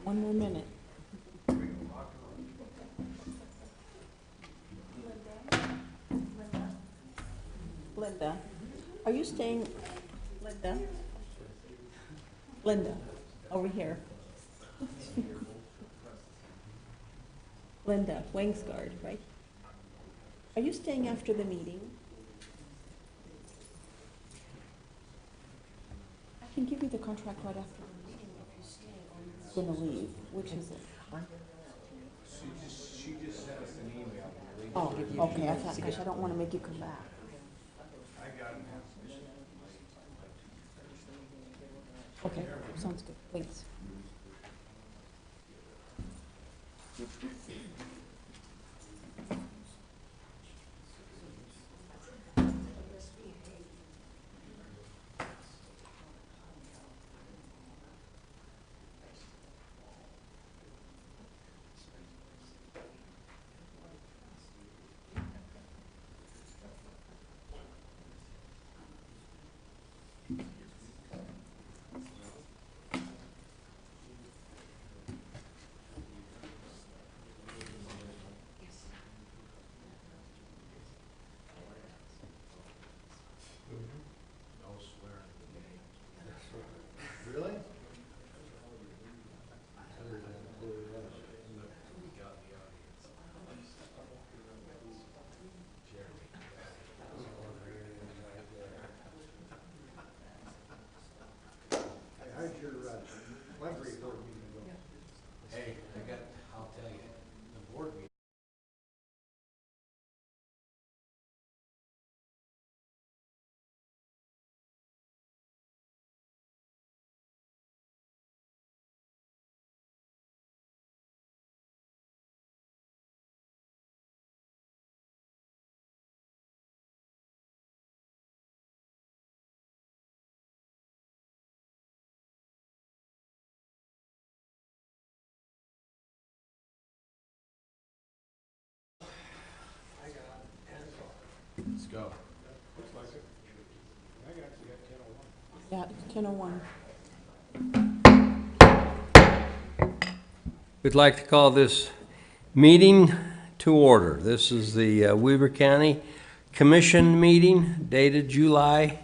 One more minute. Linda, are you staying, Linda? Linda, over here. Linda, Wangsgard, right? Are you staying after the meeting? I can give you the contract right after the meeting if you're staying or you're gonna leave. Which is it? She just sent us an email. Oh, okay, I thought, gosh, I don't wanna make you come back. I got it. Okay, sounds good, thanks. No swearing. Really? How's your library board meeting going? Hey, I'll tell you, the board meeting. Let's go. Looks like it. I actually got 10:01. Yeah, it's 10:01. We'd like to call this meeting to order. This is the Weber County Commission meeting dated July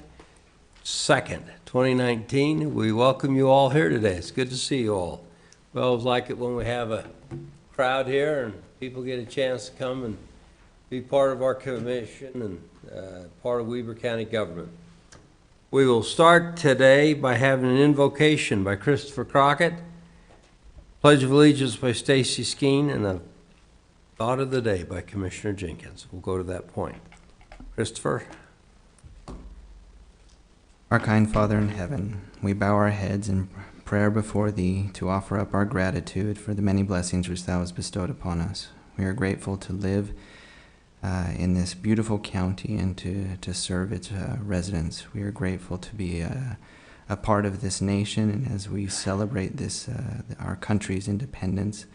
2nd, 2019. We welcome you all here today. It's good to see you all. We always like it when we have a crowd here and people get a chance to come and be part of our commission and part of Weber County government. We will start today by having an invocation by Christopher Crockett, Pledge of Allegiance by Stacy Skeen, and a thought of the day by Commissioner Jenkins. We'll go to that point. Christopher. Our kind Father in heaven, we bow our heads in prayer before Thee to offer up our gratitude for the many blessings which Thou hast bestowed upon us. We are grateful to live in this beautiful county and to serve its residents. We are grateful to be a part of this nation, and as we celebrate this, our country's independence,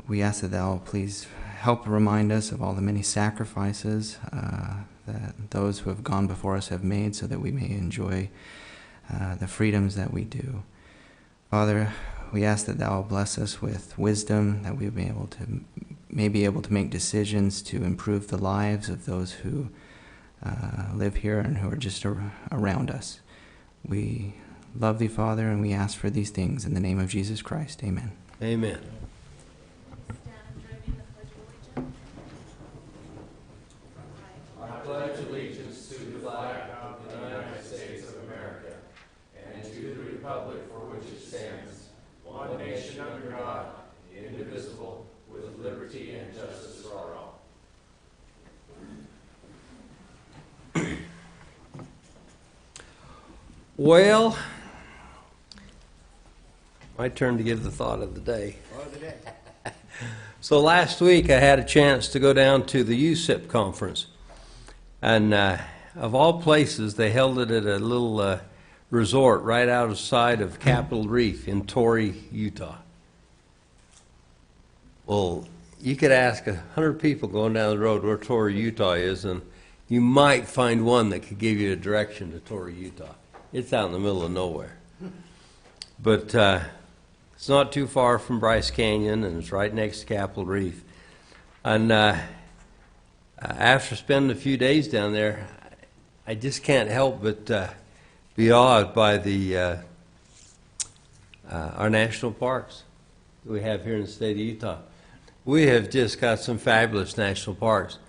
we ask that Thou please help remind us of all the many sacrifices that those who have gone before us have made so that we may enjoy the freedoms that we do. Father, we ask that Thou bless us with wisdom, that we may be able to make decisions to improve the lives of those who live here and who are just around us. We love Thee, Father, and we ask for these things in the name of Jesus Christ. Amen. Amen. Well, my turn to give the thought of the day. So last week I had a chance to go down to the USIP conference, and of all places they held it at a little resort right outside of Capitol Reef in Torrey, Utah. Well, you could ask 100 people going down the road where Torrey, Utah is, and you might find one that could give you a direction to Torrey, Utah. It's out in the middle of nowhere. But It's not too far from Bryce Canyon, and it's right next to Capitol Reef. And after spending a few days down there, I just can't help but be awed by the our national parks that we have here in the state of Utah. We have just got some fabulous national parks.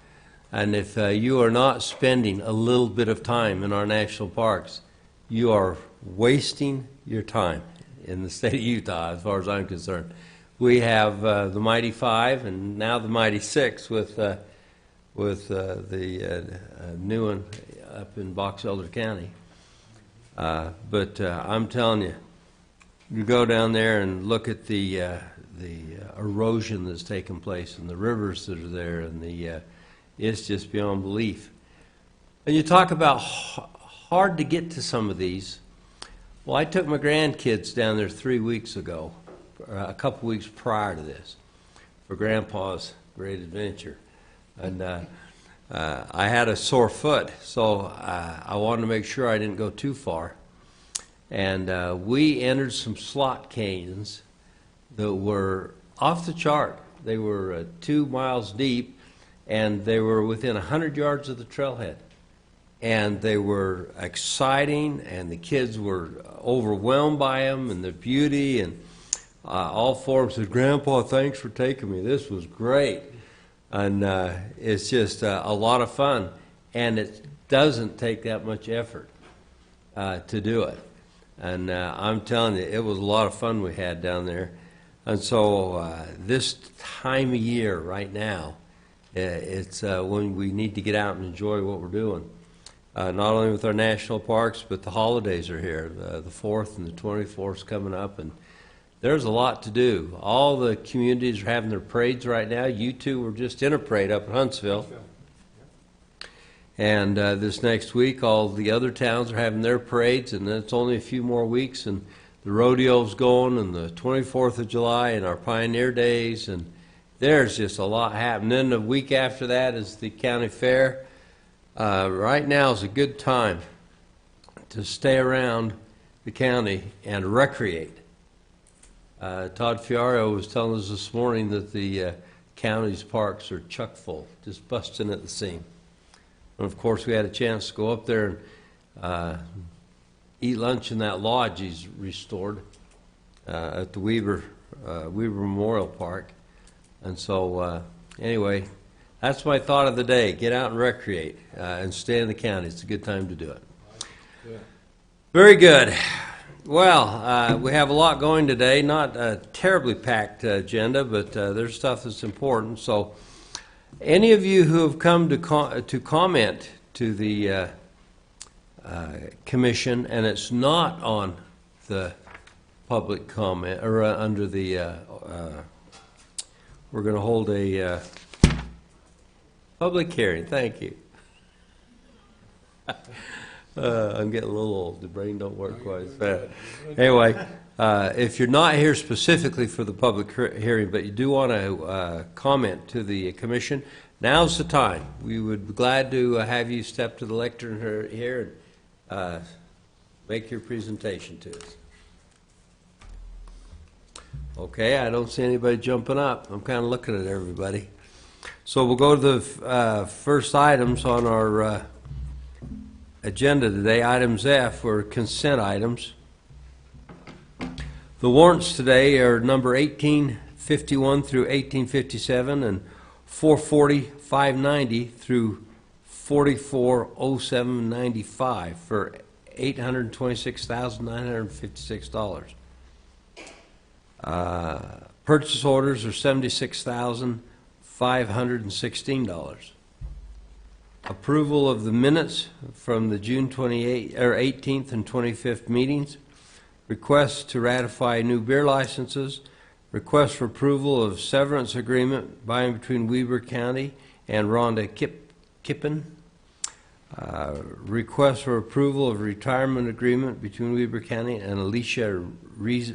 And if you are not spending a little bit of time in our national parks, you are wasting your time in the state of Utah, as far as I'm concerned. We have the Mighty Five and now the Mighty Six with the new one up in Box Elder County. But I'm telling you, you go down there and look at the erosion that's taken place and the rivers that are there, and it's just beyond belief. And you talk about hard to get to some of these. Well, I took my grandkids down there 3 weeks ago, a couple weeks prior to this, for Grandpa's great adventure. And I had a sore foot, so I wanted to make sure I didn't go too far. And we entered some slot canyons that were off the chart. They were 2 miles deep, and they were within 100 yards of the trailhead. And they were exciting, and the kids were overwhelmed by them and the beauty, and all four of them said, "Grandpa, thanks for taking me. This was great." And it's just a lot of fun, and it doesn't take that much effort to do it. And I'm telling you, it was a lot of fun we had down there. And so this time of year right now, it's when we need to get out and enjoy what we're doing. Not only with our national parks, but the holidays are here. The 4th and the 24th is coming up, and there's a lot to do. All the communities are having their parades right now. You two were just in a parade up in Huntsville. And this next week, all the other towns are having their parades, and then it's only a few more weeks, and the rodeo's going, and the 24th of July, and our Pioneer Days, and there's just a lot happening. Then the week after that is the county fair. Right now is a good time to stay around the county and recreate. Todd Fiorio was telling us this morning that the county's parks are chock full, just busting at the seam. And of course, we had a chance to go up there and eat lunch in that lodge he's restored at the Weber Memorial Park. And so, anyway, that's my thought of the day. Get out and recreate and stay in the county. It's a good time to do it. Very good. Well, we have a lot going today. Not a terribly packed agenda, but there's stuff that's important. So any of you who have come to comment to the commission, and it's not on the public comment, or under the, we're going to hold a public hearing. Thank you. I'm getting a little old. The brain don't work quite as fast. Anyway, if you're not here specifically for the public hearing, but you do want to comment to the commission, now's the time. We would be glad to have you step to the lectern here and make your presentation to us. Okay, I don't see anybody jumping up. I'm kind of looking at everybody. So we'll go to the first items on our agenda today. Items F were consent items. The warrants today are number 1851 through 1857 and 440, 590 through 4407.95 for $826,956. Purchase orders are $76,516. Approval of the minutes from the June 18th and 25th meetings. Requests to ratify new beer licenses. Request for approval of severance agreement by and between Weber County and Rhonda Kippen. Request for approval of retirement agreement between Weber County and Alicia Reese.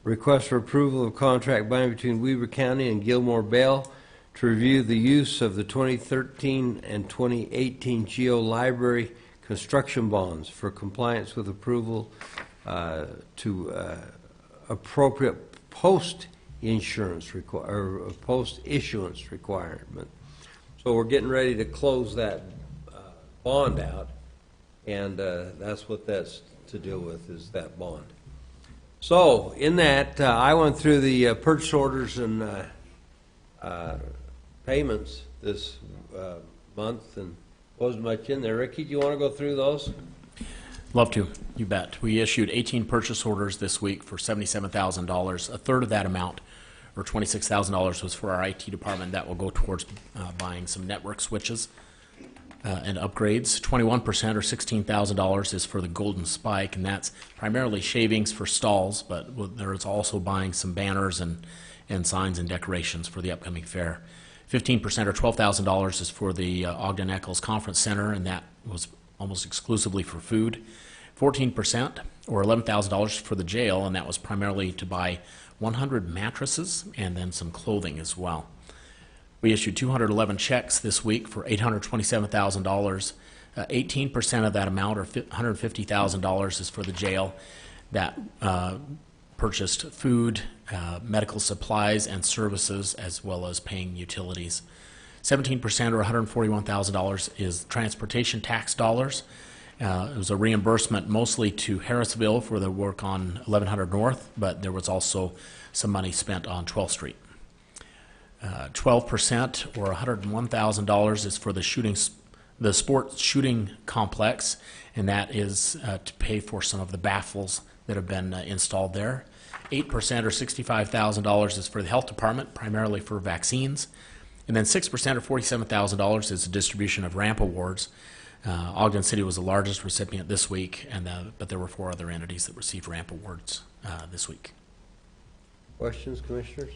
Request for approval of contract by and between Weber County and Gilmore Bell to review the use of the 2013 and 2018 Geo Library construction bonds for compliance with approval appropriate post-issuance requirement. So we're getting ready to close that bond out, and that's what that's to deal with, is that bond. So in that, I went through the purchase orders and payments this month, and wasn't much in there. Ricky, do you want to go through those? Love to, you bet. We issued 18 purchase orders this week for $77,000. A third of that amount, or $26,000, was for our IT department. That will go towards buying some network switches and upgrades. 21%, or $16,000, is for the Golden Spike, and that's primarily shavings for stalls, but there is also buying some banners and signs and decorations for the upcoming fair. 15%, or $12,000, is for the Ogden Eccles Conference Center, and that was almost exclusively for food. 14%, or $11,000, for the jail, and that was primarily to buy 100 mattresses and then some clothing as well. We issued 211 checks this week for $827,000. 18% of that amount, or $150,000, is for the jail. That purchased food, medical supplies and services, as well as paying utilities. 17%, or $141,000, is transportation tax dollars. It was a reimbursement mostly to Harrisville for the work on 1100 North, but there was also some money spent on 12th Street. 12%, or $101,000, is for the sports shooting complex, and that is to pay for some of the baffles that have been installed there. 8%, or $65,000, is for the health department, primarily for vaccines. And then 6%, or $47,000, is the distribution of ramp awards. Ogden City was the largest recipient this week, but there were 4 other entities that received ramp awards this week. Questions, commissioners?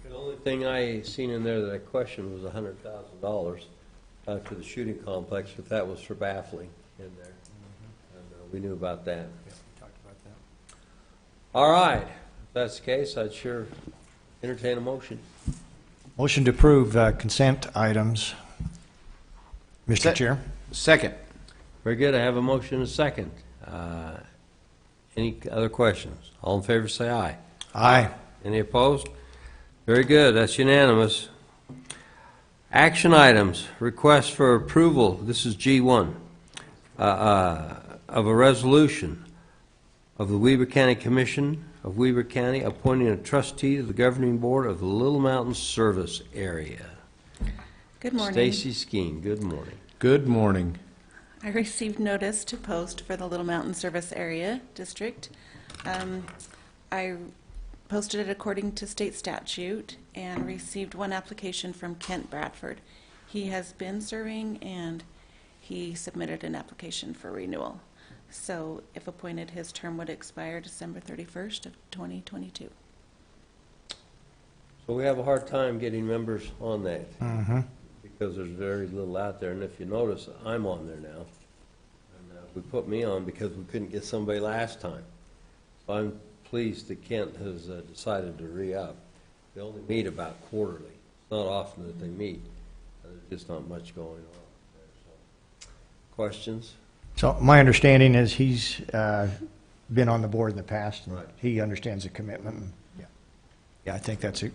The only thing I seen in there that I questioned was $100,000 to the shooting complex, if that was for baffling in there. And we knew about that. Yeah, we talked about that. All right. If that's the case, I'd sure entertain a motion. Motion to approve consent items. Mr. Chair. Second. Very good. I have a motion and a second. Any other questions? All in favor say aye. Aye. Any opposed? Very good. That's unanimous. Action items. Request for approval. This is G1 of a resolution of the Weber County Commission of Weber County appointing a trustee to the governing board of the Little Mountain Service Area. Good morning. Stacy Skeen, good morning. Good morning. I received notice to post for the Little Mountain Service Area District. I posted it according to state statute and received 1 application from Kent Bradford. He has been serving and he submitted an application for renewal. So if appointed, his term would expire December 31st of 2022. So we have a hard time getting members on that Mm-hmm. because there's very little out there. And if you notice, I'm on there now. And we put me on because we couldn't get somebody last time. So I'm pleased that Kent has decided to re-up. They only meet about quarterly. It's not often that they meet. There's just not much going on there. So. Questions? So my understanding is he's been on the board in the past. And Right. He understands the commitment. And yeah, I think that's a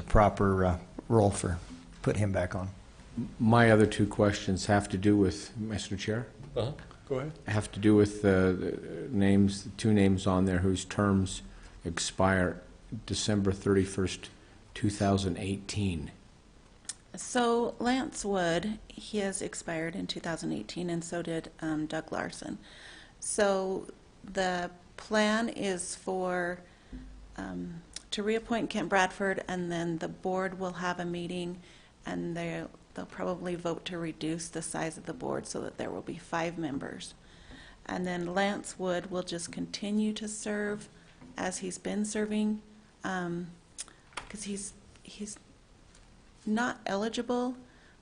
proper role for put him back on. My other 2 questions have to do with, Mr. Chair, Uh-huh. Go ahead. have to do with the names, the 2 names on there whose terms expire December 31st, 2018. So Lance Wood, he has expired in 2018, and so did Doug Larson. So the plan is for to reappoint Kent Bradford, and then the board will have a meeting, and they'll probably vote to reduce the size of the board so that there will be 5 members. And then Lance Wood will just continue to serve as he's been serving, because he's not eligible,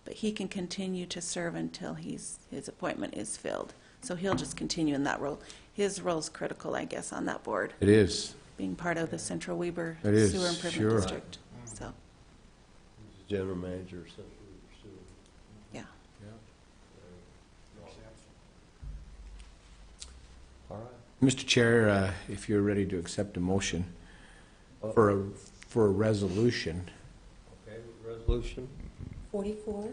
but he can continue to serve until his appointment is filled. So he'll just continue in that role. His role is critical, I guess, on that board, It is. being part of the Central Weber It is, Sewer Improvement sure. District. So, General manager or something. yeah. All right. Mr. Chair, if you're ready to accept a motion for a resolution, Okay, resolution? 44.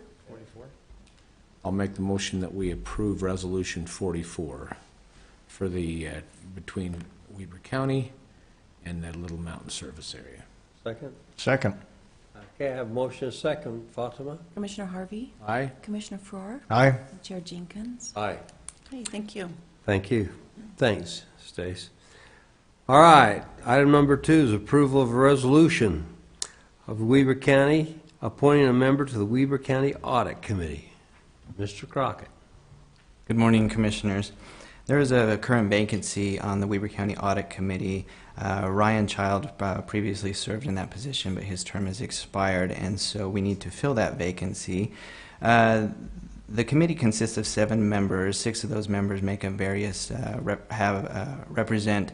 I'll make the motion that we approve Resolution 44 for the, between Weber County and that Little Mountain Service Area. Second? Second. Okay, I have motion and second. Fatima? Commissioner Harvey, Aye? Commissioner Farrar, Aye. Chair Jenkins. Aye. Okay, thank you. Thank you. Thanks, Stace. All right, item number 2 is approval of a resolution of Weber County appointing a member to the Weber County Audit Committee. Mr. Crockett. Good morning, Commissioners. There is a current vacancy on the Weber County Audit Committee. Ryan Child previously served in that position, but his term has expired, and so we need to fill that vacancy. The committee consists of 7 members. 6 of those members make up various represent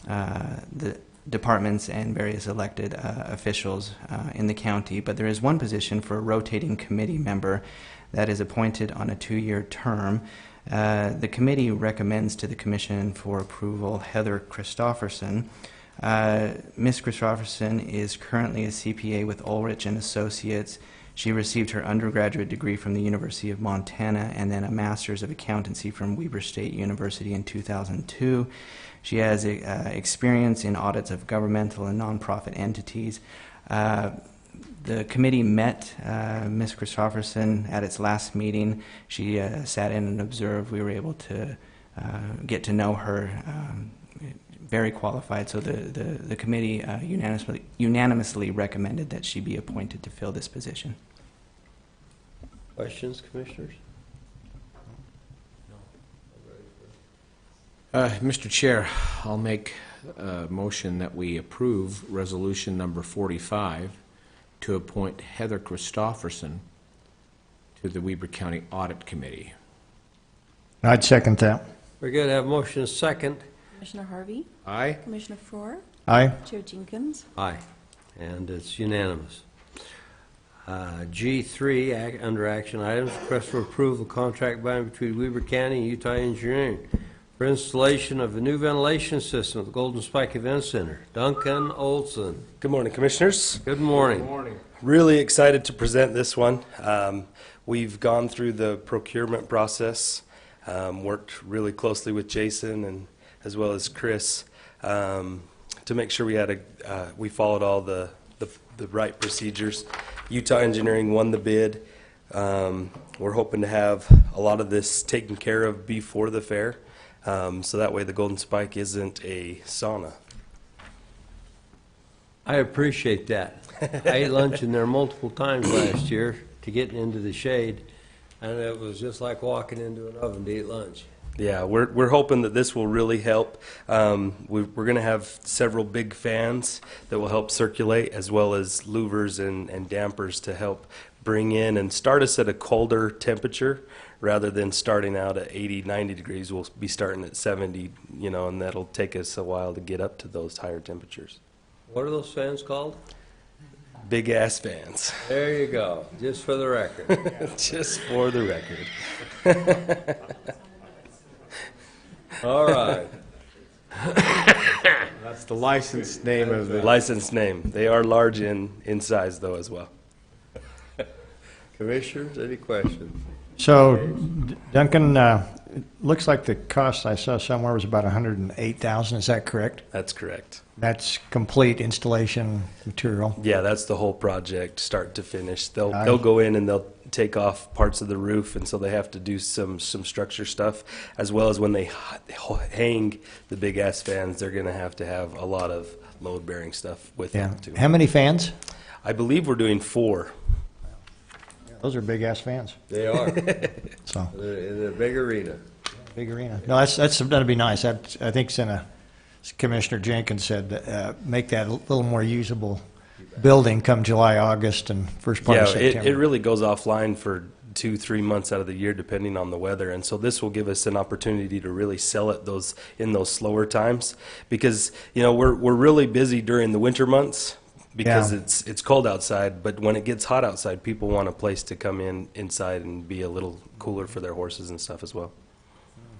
the departments and various elected officials in the county. But there is one position for a rotating committee member that is appointed on a 2-year term. The committee recommends to the Commission for approval Heather Christofferson. Ms. Christofferson is currently a CPA with Ulrich and Associates. She received her undergraduate degree from the University of Montana and then a Master's of Accountancy from Weber State University in 2002. She has experience in audits of governmental and nonprofit entities. The committee met Ms. Christofferson at its last meeting. She sat in and observed. We were able to get to know her. Very qualified. So the committee unanimously recommended that she be appointed to fill this position. Questions, Commissioners? Mr. Chair, I'll make a motion that we approve Resolution number 45 to appoint Heather Christofferson to the Weber County Audit Committee. I'd second that. We're going to have motion and second. Commissioner Harvey, Aye? Commissioner Farrar, Aye. Chair Jenkins. Aye. And it's unanimous. G3, under action items, request for approval of contract binding between Weber County and Utah Engineering for installation of a new ventilation system at the Golden Spike Event Center. Duncan Olson. Good morning, Commissioners. Good morning. Really excited to present this one. We've gone through the procurement process, worked really closely with Jason and as well as Chris to make sure we followed all the right procedures. Utah Engineering won the bid. We're hoping to have a lot of this taken care of before the fair, so that way the Golden Spike isn't a sauna. I appreciate that. I ate lunch in there multiple times last year to get into the shade, and it was just like walking into an oven to eat lunch. Yeah, we're hoping that this will really help. We're going to have several big fans that will help circulate, as well as louvers and dampers to help bring in and start us at a colder temperature rather than starting out at 80, 90 degrees. We'll be starting at 70, and that'll take us a while to get up to those higher temperatures. What are those fans called? Big ass fans, There you go, just for the record. just for the record. All right. That's the licensed name of the... License name. They are large in size, though, as well. Commissioners, any questions? So, Duncan, it looks like the cost I saw somewhere was about $108,000. Is that correct? That's correct. That's complete installation material. Yeah, that's the whole project, start to finish. They'll go in and they'll take off parts of the roof, and so they have to do some structure stuff, as well as when they hang the big ass fans, they're going to have a lot of load bearing stuff with Yeah. them too. How many fans? I believe we're doing 4. Those are big ass fans. They are, So, in a big arena. big arena. No, that'd be nice. I think Commissioner Jenkins said, make that a little more usable building come July, August, and first part Yeah, of September. it really goes offline for 2-3 months out of the year, depending on the weather. And so this will give us an opportunity to really sell it in those slower times, because we're really busy during the winter months because Yeah. it's cold outside. But when it gets hot outside, people want a place to come inside and be a little cooler for their horses and stuff as well.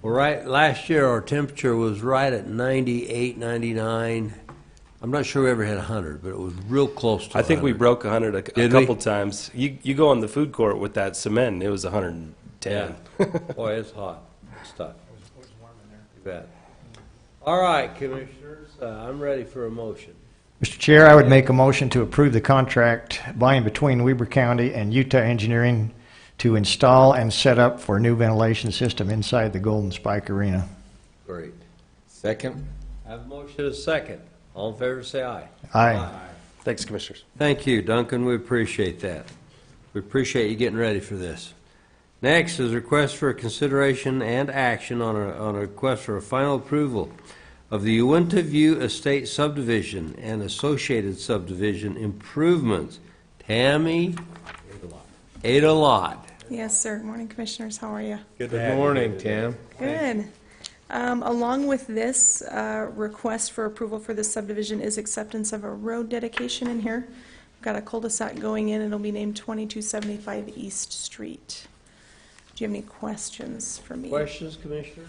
Well, right, last year our temperature was right at 98, 99. I'm not sure we ever hit 100, but it was real close to I think we 100. broke 100 a Did we? couple times. You go on the food court with that cement, and it was 110. Boy, it's hot. It's tough. You bet. All right, Commissioners, I'm ready for a motion. Mr. Chair, I would make a motion to approve the contract by and between Weber County and Utah Engineering to install and set up for a new ventilation system inside the Golden Spike Arena. Great. Second? I have a motion and a second. All in favor, say aye. Aye. Thanks, Commissioners. Thank you, Duncan. We appreciate that. We appreciate you getting ready for this. Next is a request for consideration and action on a request for a final approval of the Uinta View Estate subdivision and associated subdivision improvements. Tammy? Ada Lot. Yes, sir. Morning, Commissioners. How are you? Good morning, Tam. Good. Along with this request for approval for this subdivision is acceptance of a road dedication in here. We've got a cul-de-sac going in. It'll be named 2275 East Street. Do you have any questions for me? Questions, Commissioner?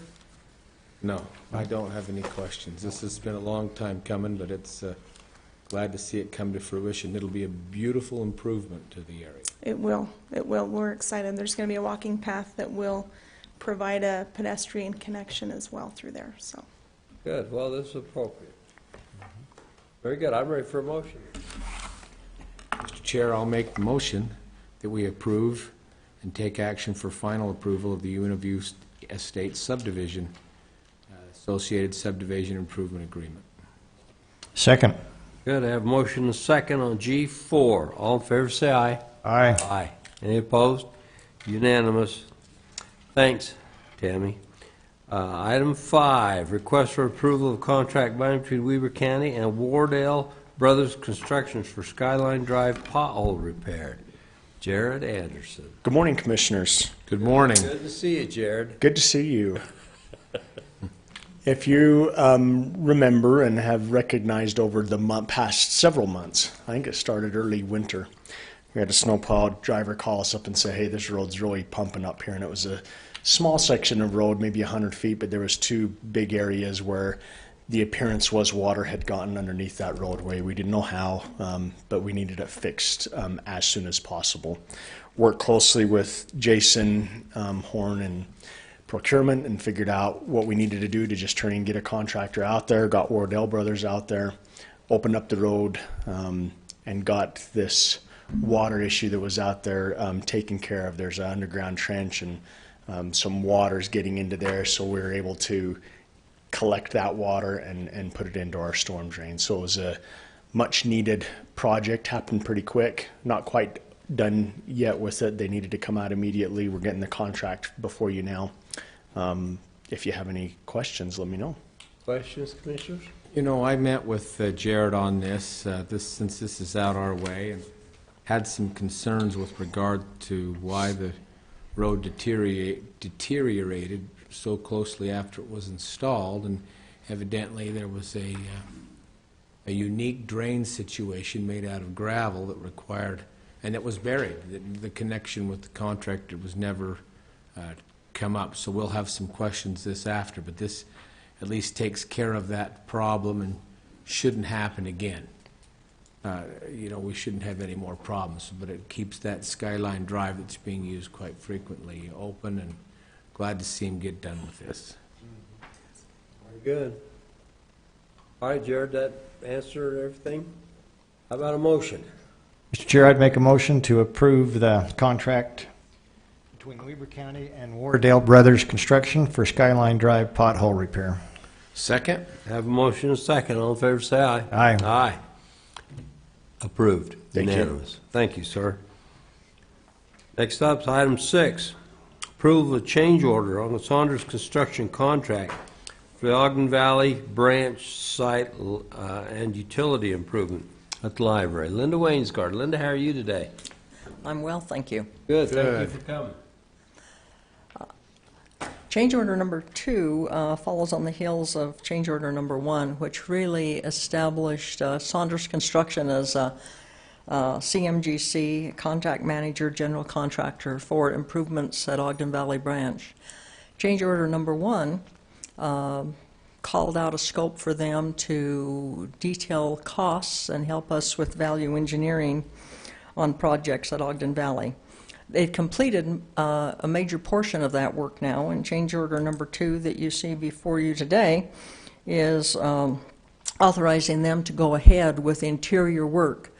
No, I don't have any questions. This has been a long time coming, but it's glad to see it come to fruition. It'll be a beautiful improvement to the area. It will. It will. We're excited. There's going to be a walking path that will provide a pedestrian connection as well through there. So, Good. Well, this is appropriate. Very good. I'm ready for a motion. Mr. Chair, I'll make the motion that we approve and take action for final approval of the Uinta View Estate subdivision, associated subdivision improvement agreement. Second. Good. I have a motion and a second on G4. All in favor, say aye. Aye. Aye. Any opposed? Unanimous. Thanks, Tammy. Item 5, request for approval of contract by and between Weber County and Wardell Brothers Constructions for Skyline Drive pothole repair. Jared Anderson. Good morning, Commissioners. Good morning. Good to see you, Jared. Good to see you. If you remember and have recognized over the past several months, I think it started early winter, we had a snowplow driver call us up and say, hey, this road's really pumping up here. And it was a small section of road, maybe 100 feet, but there was two big areas where the appearance was water had gotten underneath that roadway. We didn't know how, but we needed it fixed as soon as possible. Worked closely with Jason Horn and procurement and figured out what we needed to do to just turn and get a contractor out there, got Wardell Brothers out there, opened up the road, and got this water issue that was out there taken care of. There's an underground trench and some water's getting into there, so we were able to collect that water and put it into our storm drain. So it was a much needed project, happened pretty quick, not quite done yet with it. They needed to come out immediately. We're getting the contract before you now. If you have any questions, let me know. Questions, Commissioners? You know, I met with Jared on this, since this is out our way, and had some concerns with regard to why the road deteriorated so closely after it was installed, and evidently there was a unique drain situation made out of gravel that required, and it was buried. The connection with the contractor was never come up, so we'll have some questions this after, but this at least takes care of that problem and shouldn't happen again. You know, we shouldn't have any more problems, but it keeps that Skyline Drive that's being used quite frequently open, and glad to see him get done with this. Very good. All right, Jared, that answered everything? How about a motion? Mr. Chair, I'd make a motion to approve the contract between Weber County and Wardell Brothers Construction for Skyline Drive pothole repair. Second? Have a motion and a second. All in favor, say aye. Aye. Aye. Approved. Thank you. Unanimous. Thank you, sir. Next up is item 6. Approval of change order on the Saunders Construction contract for the Ogden Valley branch site and utility improvement at the library. Linda Wainsgard. Linda, how are you today? I'm well, thank you. Good. Thank you for coming. Change order number 2 follows on the heels of change order number 1, which really established Saunders Construction as a CMGC contract manager, general contractor for improvements at Ogden Valley Branch. Change order number 1 called out a scope for them to detail costs and help us with value engineering on projects at Ogden Valley. They've completed a major portion of that work now, and change order number 2 that you see before you today is authorizing them to go ahead with interior work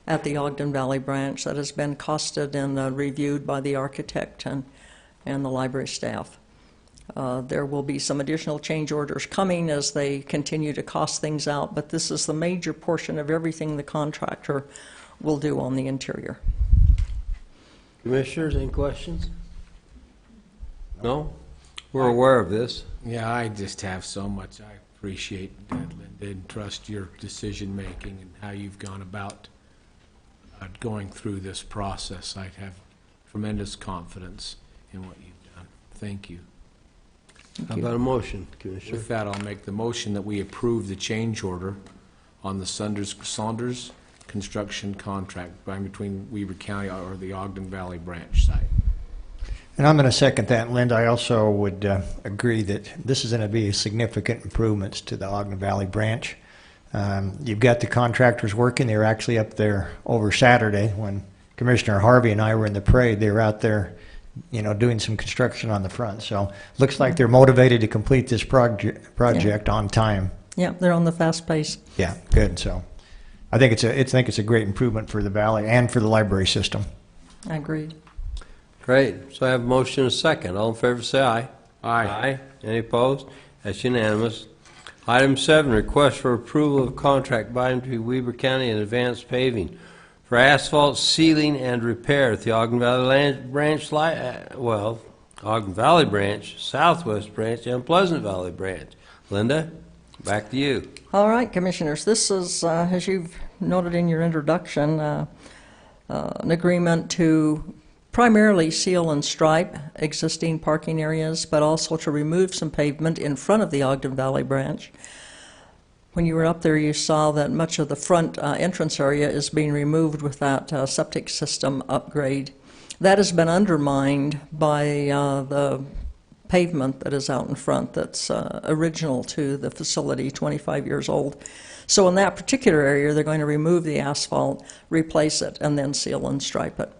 at the Ogden Valley branch that has been costed and reviewed by the architect and the library staff. There will be some additional change orders coming as they continue to cost things out, but this is the major portion of everything the contractor will do on the interior. Commissioners, any questions? No? We're aware of this. Yeah, I just have so much. I appreciate that, Linda, and trust your decision-making and how you've gone about going through this process. I have tremendous confidence in what you've done. Thank you. How about a motion, Commissioner? With that, I'll make the motion that we approve the change order on the Saunders construction contract by between Weber County or the Ogden Valley branch site. And I'm going to second that, Linda. I also would agree that this is going to be significant improvements to the Ogden Valley branch. You've got the contractors working. They were actually up there over Saturday when Commissioner Harvey and I were in the parade. They were out there, doing some construction on the front. So looks like they're motivated to complete this project on time. Yeah, they're on the fast pace. Yeah, good. So I think it's a great improvement for the valley and for the library system. I agreed. Great. So I have a motion and a second. All in favor say aye. Aye. Any opposed? That's unanimous. Item 7, request for approval of contract by and between Weber County and Advanced Paving for asphalt sealing and repair at the Ogden Valley branch, Ogden Valley branch, Southwest branch, and Pleasant Valley branch. Linda, back to you. All right, Commissioners, this is, as you've noted in your introduction, an agreement to primarily seal and stripe existing parking areas, but also to remove some pavement in front of the Ogden Valley branch. When you were up there, you saw that much of the front entrance area is being removed with that septic system upgrade. That has been undermined by the pavement that is out in front that's original to the facility, 25 years old. So in that particular area, they're going to remove the asphalt, replace it, and then seal and stripe it.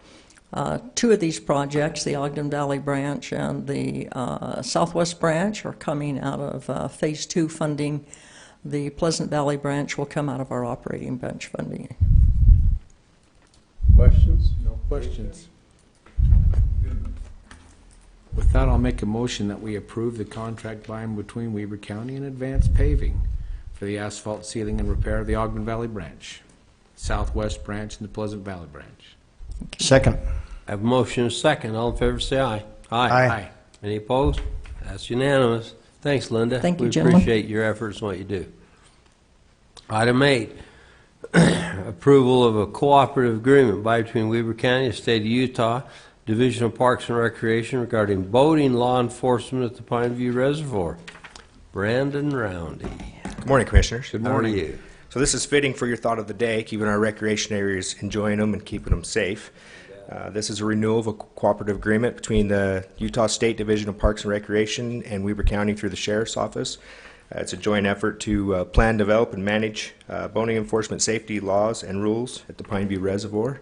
2 of these projects, the Ogden Valley branch and the Southwest branch, are coming out of Phase 2 funding. The Pleasant Valley branch will come out of our operating bench funding. Questions? No questions. With that, I'll make a motion that we approve the contract by and between Weber County and Advanced Paving for the asphalt sealing and repair of the Ogden Valley branch, Southwest branch, and the Pleasant Valley branch. Second. I have a motion and a second. All in favor say aye. Aye. Any opposed? That's unanimous. Thanks, Linda. Thank you, We gentlemen. appreciate your efforts and what you do. Item 8, approval of a cooperative agreement by between Weber County and the State of Utah Division of Parks and Recreation regarding boating law enforcement at the Pineview Reservoir. Brandon Roundy. Good morning, Commissioners. Good morning to you. So this is fitting for your thought of the day, keeping our recreation areas, enjoying them and keeping them safe. This is a renewal of a cooperative agreement between the Utah State Division of Parks and Recreation and Weber County through the Sheriff's Office. It's a joint effort to plan, develop, and manage boating enforcement safety laws and rules at the Pineview Reservoir.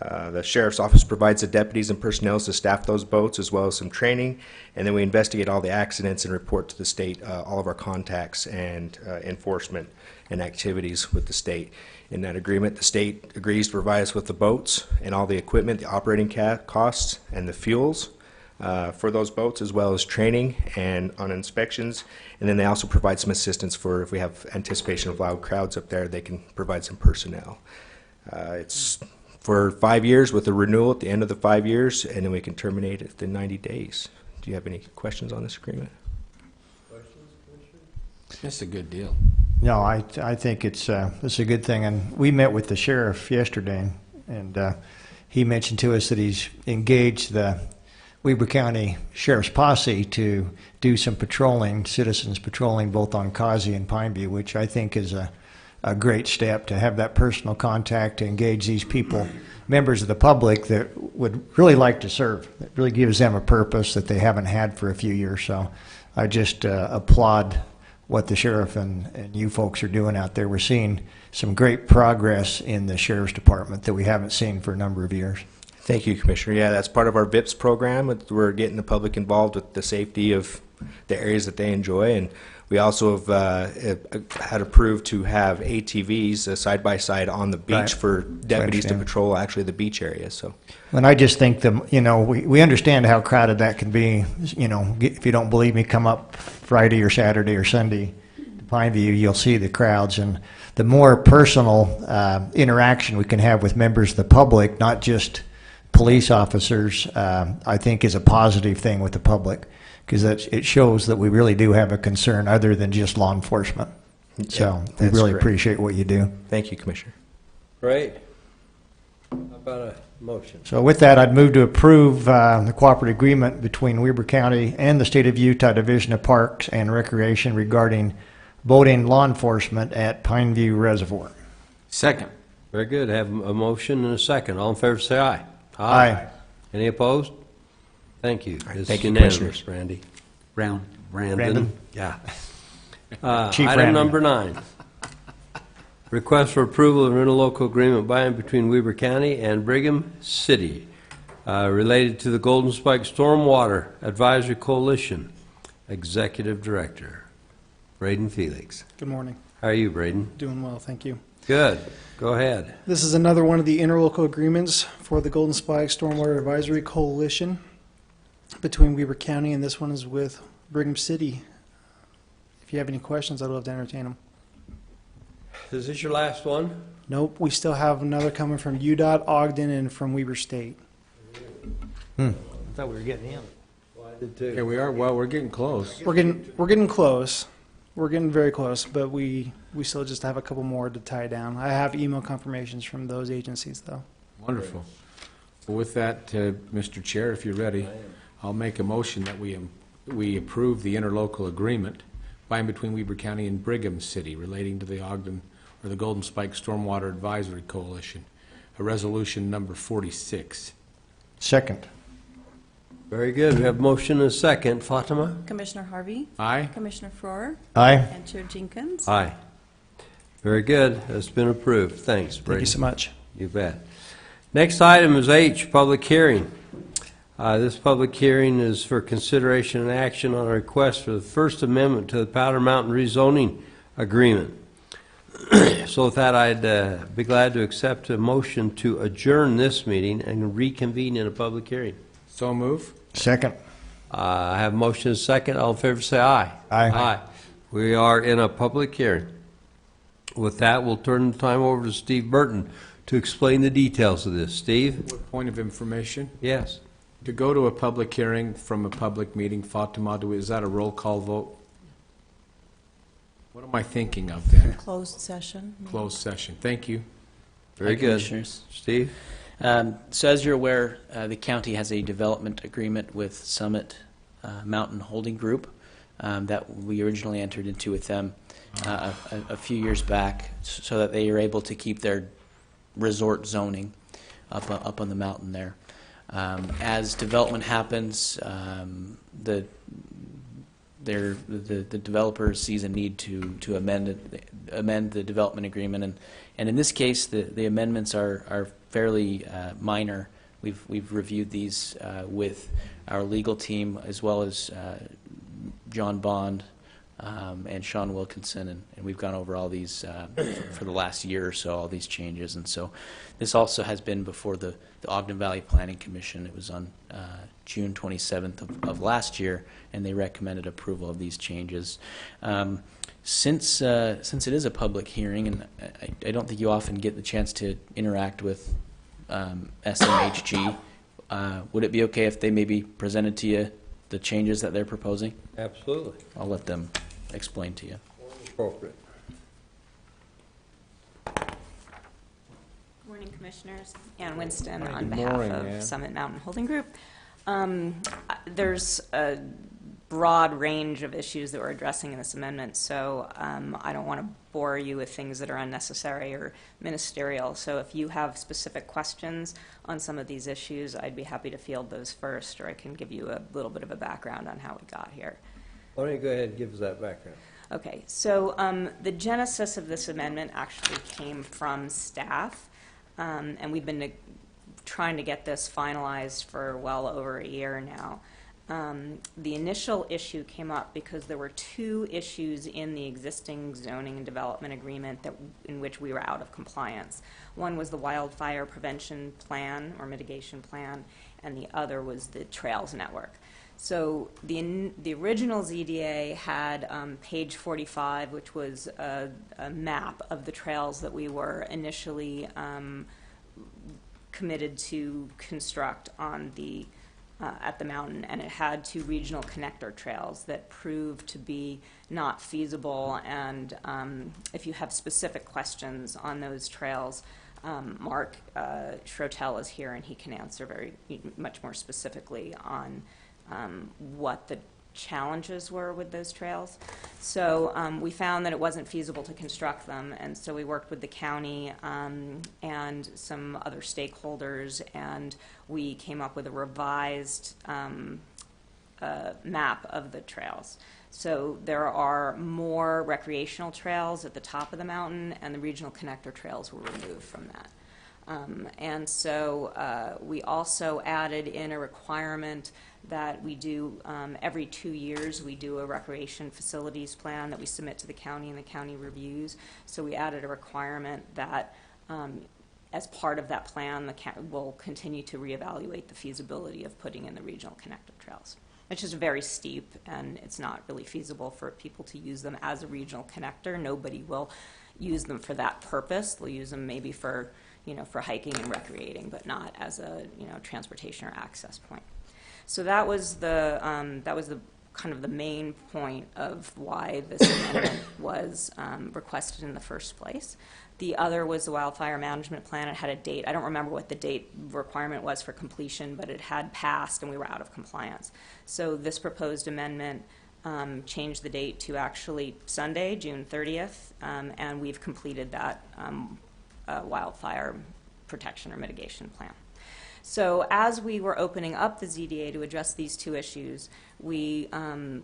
The Sheriff's Office provides the deputies and personnel to staff those boats, as well as some training, and then we investigate all the accidents and report to the state all of our contacts and enforcement and activities with the state. In that agreement, the state agrees to provide us with the boats and all the equipment, the operating costs, and the fuels for those boats, as well as training and on inspections. And then they also provide some assistance for if we have anticipation of loud crowds up there, they can provide some personnel. It's for 5 years with a renewal at the end of the 5 years, and then we can terminate it within 90 days. Do you have any questions on this agreement? It's a good deal. No, I think it's a good thing. And we met with the sheriff yesterday, and he mentioned to us that he's engaged the Weber County Sheriff's Posse to do some patrolling, citizens patrolling both on Causey and Pineview, which I think is a great step to have that personal contact to engage these people members of the public that would really like to serve. It really gives them a purpose that they haven't had for a few years. So I just applaud what the sheriff and you folks are doing out there. We're seeing some great progress in the sheriff's department that we haven't seen for a number of years. Thank you, Commissioner. Yeah, that's part of our VIPS program. We're getting the public involved with the safety of the areas that they enjoy, and we also have had approved to have ATVs side by side on the beach Right. for deputies to understand. patrol actually the beach area. So, And I just think we understand how crowded that can be. If you don't believe me, come up Friday or Saturday or Sunday to Pineview, you'll see the crowds. And the more personal interaction we can have with members of the public, not just police officers, I think is a positive thing with the public, because it shows that we really do have a concern other than just law enforcement. So we that's really correct. appreciate what you do. thank you, Commissioner. Great. How about a motion? So with that, I'd move to approve the cooperative agreement between Weber County and the State of Utah Division of Parks and Recreation regarding boating law enforcement at Pineview Reservoir. Second. Very good. Have a motion and a second. All in favor, say aye. Aye. Any opposed? Thank you. right, It's thank you, unanimous, Commissioners. Randy. Brown. Brandon? Yeah. Chief Item Brandon. number 9. Request for approval of an interlocal agreement by and between Weber County and Brigham City related to the Golden Spike Stormwater Advisory Coalition. Executive Director, Braden Felix. Good morning. How are you, Braden? Doing well, thank you. Good. Go ahead. This is another one of the interlocal agreements for the Golden Spike Stormwater Advisory Coalition between Weber County, and this one is with Brigham City. If you have any questions, I'd love to entertain them. Is this your last one? Nope, we still have another coming from UDOT, Ogden, and from Weber State. I thought we were getting in. Well, I did too. Yeah, we are. Well, we're getting close. We're getting close. We're getting very close, but we still just have a couple more to tie down. I have email confirmations from those agencies, though. Wonderful. Well, with that, Mr. Chair, if you're ready, I'll make a motion that we approve the interlocal agreement by and between Weber County and Brigham City relating to the Ogden, or the Golden Spike Stormwater Advisory Coalition, a resolution number 46. Second. Very good. We have motion and a second. Fatima? Commissioner Harvey? Aye? Commissioner Faur? Aye. And Chair Jenkins? Aye. Very good. That's been approved. Thanks, Brady. Thank you so much. You bet. Next item is H, public hearing. This public hearing is for consideration and action on a request for the First Amendment to the Powder Mountain rezoning agreement. So with that, I'd be glad to accept a motion to adjourn this meeting and reconvene in a public hearing. So move. Second. I have motion and second. All in favor, say aye. Aye. We are in a public hearing. With that, we'll turn the time over to Steve Burton to explain the details of this. Steve? Point of information. Yes. To go to a public hearing from a public meeting, Fatima, is that a roll call vote? What am I thinking of then? Closed session? Closed session. Thank you. Very Hi, good. Commissioners. Steve? So as you're aware, the county has a development agreement with Summit Mountain Holding Group that we originally entered into with them a few years back so that they are able to keep their resort zoning up on the mountain there. As development happens, the developer sees a need to amend the development agreement, and in this case, the amendments are fairly minor. We've reviewed these with our legal team as well as John Bond and Sean Wilkinson, and we've gone over all these for the last year or so, all these changes, and so this also has been before the Ogden Valley Planning Commission. It was on June 27th of last year, and they recommended approval of these changes. Since it is a public hearing, and I don't think you often get the chance to interact with SMHG, would it be okay if they maybe presented to you the changes that they're proposing? Absolutely. I'll let them explain to you. Appropriate. Good morning, Commissioners. Ann Winston on Good behalf morning, of Ann. Summit Mountain Holding Group. There's a broad range of issues that we're addressing in this amendment, so I don't want to bore you with things that are unnecessary or ministerial. So if you have specific questions on some of these issues, I'd be happy to field those first, or I can give you a little bit of a background on how we got here. Why don't you go ahead and give us that background? Okay, so the genesis of this amendment actually came from staff, and we've been trying to get this finalized for well over a year now. The initial issue came up because there were two issues in the existing zoning and development agreement in which we were out of compliance. One was the wildfire prevention plan or mitigation plan, and the other was the trails network. So the original ZDA had page 45, which was a map of the trails that we were initially committed to construct on the at the mountain, and it had two regional connector trails that proved to be not feasible. And if you have specific questions on those trails, Mark Schrotel is here, and he can answer much more specifically on what the challenges were with those trails. So we found that it wasn't feasible to construct them, and so we worked with the county and some other stakeholders, and we came up with a revised map of the trails. So there are more recreational trails at the top of the mountain, and the regional connector trails were removed from that. And so we also added in a requirement that we do every 2 years we do a recreation facilities plan that we submit to the county, and the county reviews. So we added a requirement that as part of that plan, the county will continue to reevaluate the feasibility of putting in the regional connector trails. It's just very steep, and it's not really feasible for people to use them as a regional connector. Nobody will use them for that purpose. They'll use them maybe for for hiking and recreating, but not as a transportation or access point. So that was the kind of the main point of why this amendment was requested in the first place. The other was the wildfire management plan. It had a date. I don't remember what the date requirement was for completion, but it had passed and we were out of compliance. So this proposed amendment changed the date to actually Sunday, June 30th, and we've completed that wildfire protection or mitigation plan. So as we were opening up the ZDA to address these two issues, we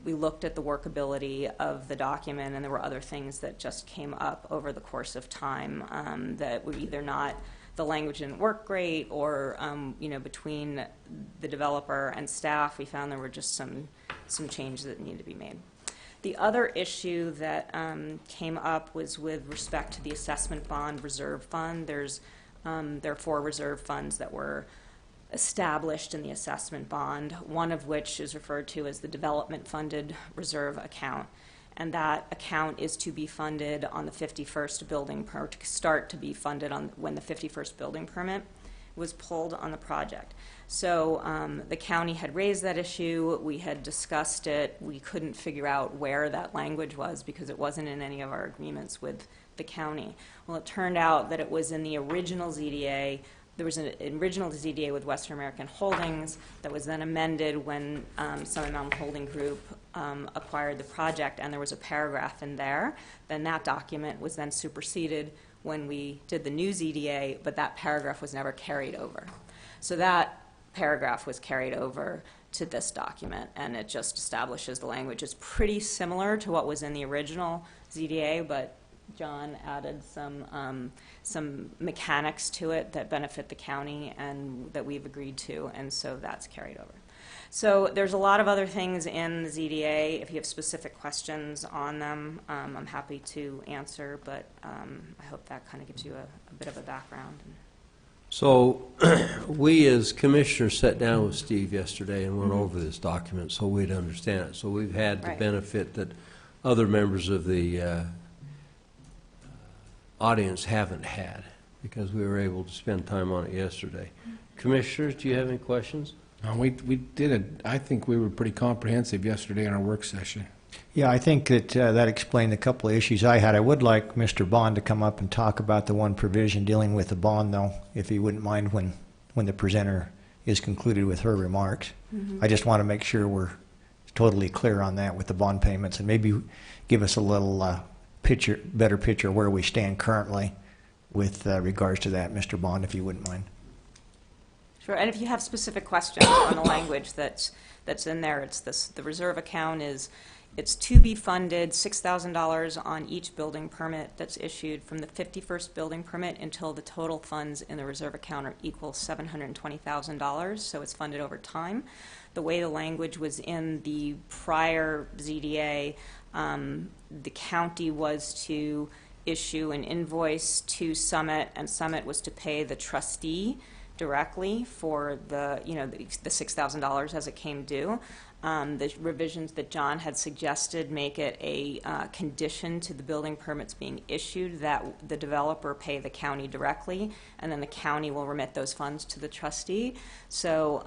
looked at the workability of the document, and there were other things that just came up over the course of time that were either not, the language didn't work great, or between the developer and staff, we found there were just some changes that needed to be made. The other issue that came up was with respect to the assessment bond reserve fund. There are 4 reserve funds that were established in the assessment bond, one of which is referred to as the development funded reserve account. And that account is to be funded on the 51st building permit, to start to be funded on when the 51st building permit was pulled on the project. So the county had raised that issue. We had discussed it. We couldn't figure out where that language was because it wasn't in any of our agreements with the county. Well, it turned out that it was in the original ZDA. There was an original ZDA with Western American Holdings that was then amended when Summit Mountain Holding Group acquired the project, and there was a paragraph in there. Then that document was then superseded when we did the new ZDA, but that paragraph was never carried over. So that paragraph was carried over to this document, and it just establishes the language. It's pretty similar to what was in the original ZDA, but John added some mechanics to it that benefit the county and that we've agreed to, and so that's carried over. So there's a lot of other things in the ZDA. If you have specific questions on them, I'm happy to answer, but I hope that kind of gives you a bit of a background. So we as commissioners sat down with Steve yesterday and went over this document so we'd understand it. So we've had the benefit that other members of the audience haven't had because we were able to spend time on it yesterday. Commissioners, do you have any questions? We did it. I think we were pretty comprehensive yesterday in our work session. Yeah, I think that that explained a couple of issues I had. I would like Mr. Bond to come up and talk about the one provision dealing with the bond, though, if he wouldn't mind when the presenter is concluded with her remarks. I just want to make sure we're totally clear on that with the bond payments, and maybe give us a little better picture where we stand currently with regards to that, Mr. Bond, if you wouldn't mind. Sure, and if you have specific questions on the language that's in there, it's this, the reserve account it's to be funded $6,000 on each building permit that's issued from the 51st building permit until the total funds in the reserve account are equal $720,000, so it's funded over time. The way the language was in the prior ZDA, the county was to issue an invoice to Summit, and Summit was to pay the trustee directly for the $6,000 as it came due. The revisions that John had suggested make it a condition to the building permits being issued that the developer pay the county directly, and then the county will remit those funds to the trustee. So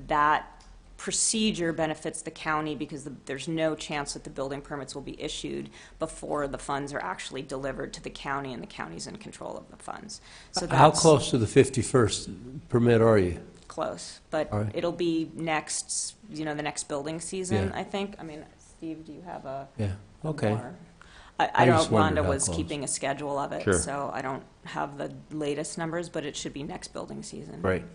that procedure benefits the county because there's no chance that the building permits will be issued before the funds are actually delivered to the county, and the county's in control of the funds. So that's How close to the 51st permit are you? close, but All right. it'll be next, the next building season, Yeah. I think. I mean, Steve, do you have a Yeah, okay. more? I I don't know just if wondered Rhonda how was close. keeping a schedule of it, Sure. so I don't have the latest numbers, but it should be next building season. Right.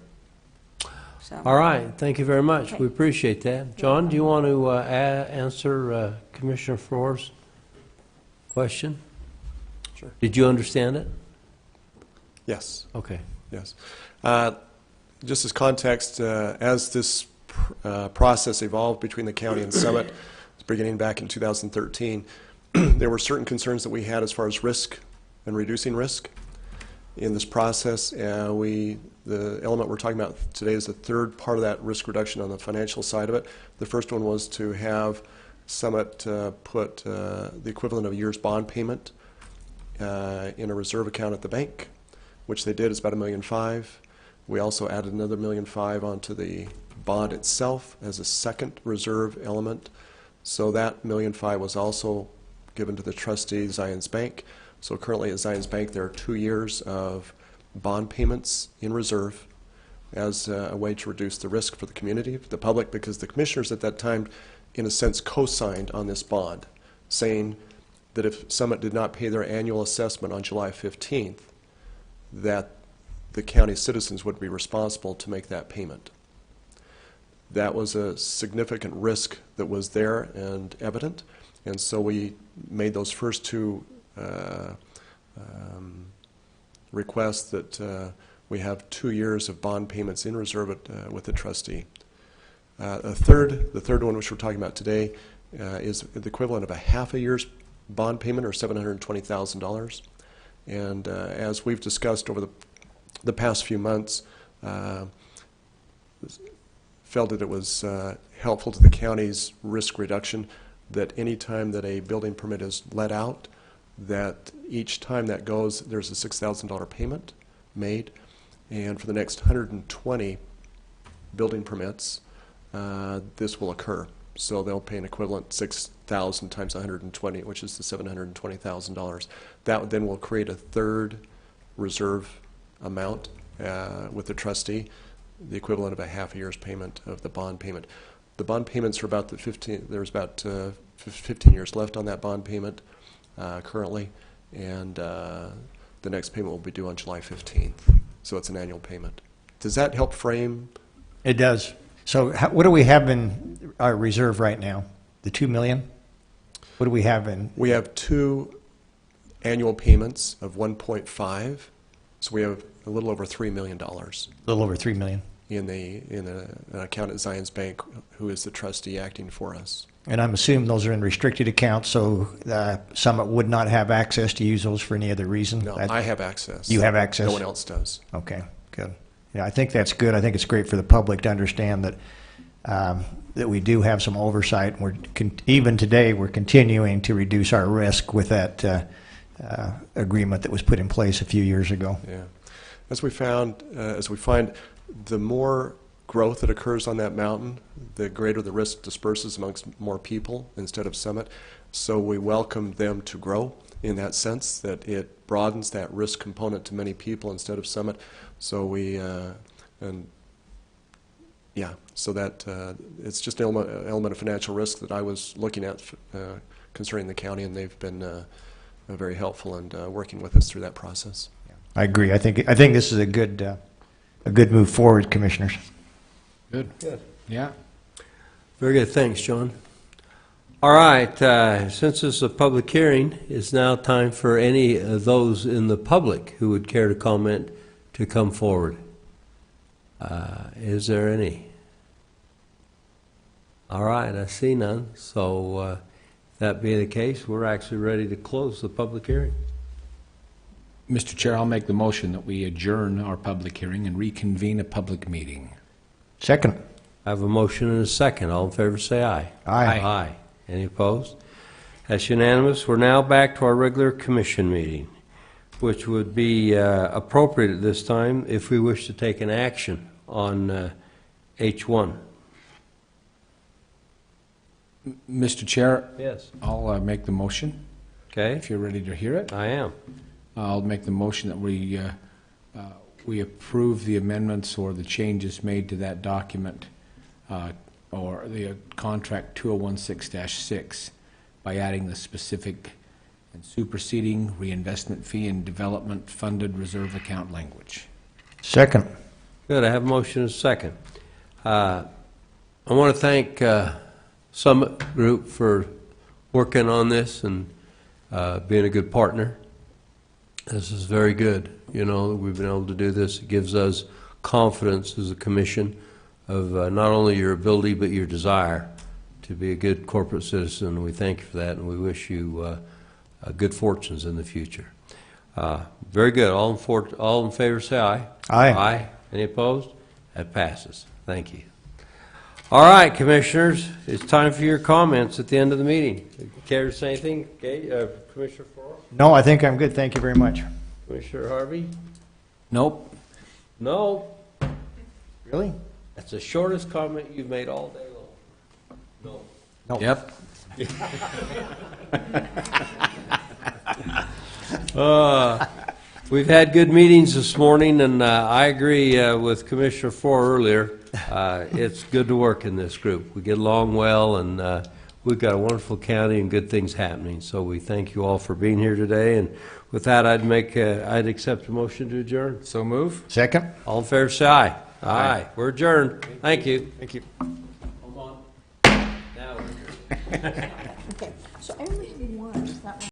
So. All right, thank you very much. Okay. We appreciate that. John, do you want to answer Commissioner Frore's question? Sure. Did you understand it? Yes. Okay. Yes. Just as context, as this process evolved between the county and Summit, beginning back in 2013, there were certain concerns that we had as far as risk and reducing risk in this process. The element we're talking about today is the third part of that risk reduction on the financial side of it. The first one was to have Summit put the equivalent of a year's bond payment in a reserve account at the bank, which they did. Is about $1.5 million. We also added another $1.5 million onto the bond itself as a second reserve element. So that $1.5 million was also given to the trustee, Zions Bank. So currently at Zions Bank, there are 2 years of bond payments in reserve as a way to reduce the risk for the community, for the public, because the commissioners at that time, in a sense, co-signed on this bond, saying that if Summit did not pay their annual assessment on July 15th, that the county citizens would be responsible to make that payment. That was a significant risk that was there and evident, and so we made those first two requests that we have 2 years of bond payments in reserve with the trustee. The third one, which we're talking about today, is the equivalent of a half a year's bond payment, or $720,000. And as we've discussed over the past few months, felt that it was helpful to the county's risk reduction that any time that a building permit is let out, that each time that goes, there's a $6,000 payment made. And for the next 120 building permits, this will occur. So they'll pay an equivalent 6,000 times 120, which is the $720,000. That then will create a third reserve amount with the trustee, the equivalent of a half a year's payment of the bond payment. The bond payments are about there's about 15 years left on that bond payment currently, and the next payment will be due on July 15th. So it's an annual payment. Does that help frame? It does. So what do we have in our reserve right now? The $2 million? What do we have in? We have 2 annual payments of 1.5, so we have a little over $3 million. A little over $3 million. In an account at Zions Bank, who is the trustee acting for us. And I'm assuming those are in restricted accounts, so Summit would not have access to use those for any other reason? No, I have access. You have access? No one else does. Okay, good. Yeah, I think that's good. I think it's great for the public to understand that that we do have some oversight. Even today, we're continuing to reduce our risk with that agreement that was put in place a few years ago. Yeah. As we find, the more growth that occurs on that mountain, the greater the risk disperses amongst more people instead of Summit. So we welcome them to grow in that sense, that it broadens that risk component to many people instead of Summit. So we, and Yeah, so that, it's just an element of financial risk that I was looking at concerning the county, and they've been very helpful and working with us through that process. I agree. I think this is a good move forward, Commissioners. Good. Yeah. Very good, thanks, John. All right, since this is a public hearing, it's now time for any of those in the public who would care to comment to come forward. Is there any? All right, I see none. So that being the case, we're actually ready to close the public hearing. Mr. Chair, I'll make the motion that we adjourn our public hearing and reconvene a public meeting. Second. I have a motion and a second. All in favor say aye. Aye. Aye. Any opposed? That's unanimous. We're now back to our regular commission meeting, which would be appropriate at this time if we wish to take an action on H1. Mr. Chair, Yes. I'll make the motion, Okay, if you're ready to hear it. I am. I'll make the motion that we approve the amendments or the changes made to that document, or the contract 2016-6, by adding the specific and superseding reinvestment fee and development funded reserve account language. Second. Good, I have a motion and a second. I want to thank Summit Group for working on this and being a good partner. This is very good, you know, that we've been able to do this. It gives us confidence as a commission of not only your ability but your desire to be a good corporate citizen. We thank you for that, and we wish you good fortunes in the future. Very good. All in favor say aye. Aye. Aye. Any opposed? That passes. Thank you. All right, Commissioners, it's time for your comments at the end of the meeting. Care to say anything? Okay, Commissioner Farrar? No, I think I'm good. Thank you very much. Commissioner Harvey? Nope. No. Really? That's the shortest comment you've made all day long. No. No. Yep. We've had good meetings this morning, and I agree with Commissioner Farrar earlier. It's good to work in this group. We get along well, and we've got a wonderful county and good things happening. So we thank you all for being here today. And with that, I'd accept a motion to adjourn. So move. Second. All in favor, say aye. Aye. We're adjourned. Thank you. Thank you. Hold on. Now we're adjourned. Okay, so only one, is that one?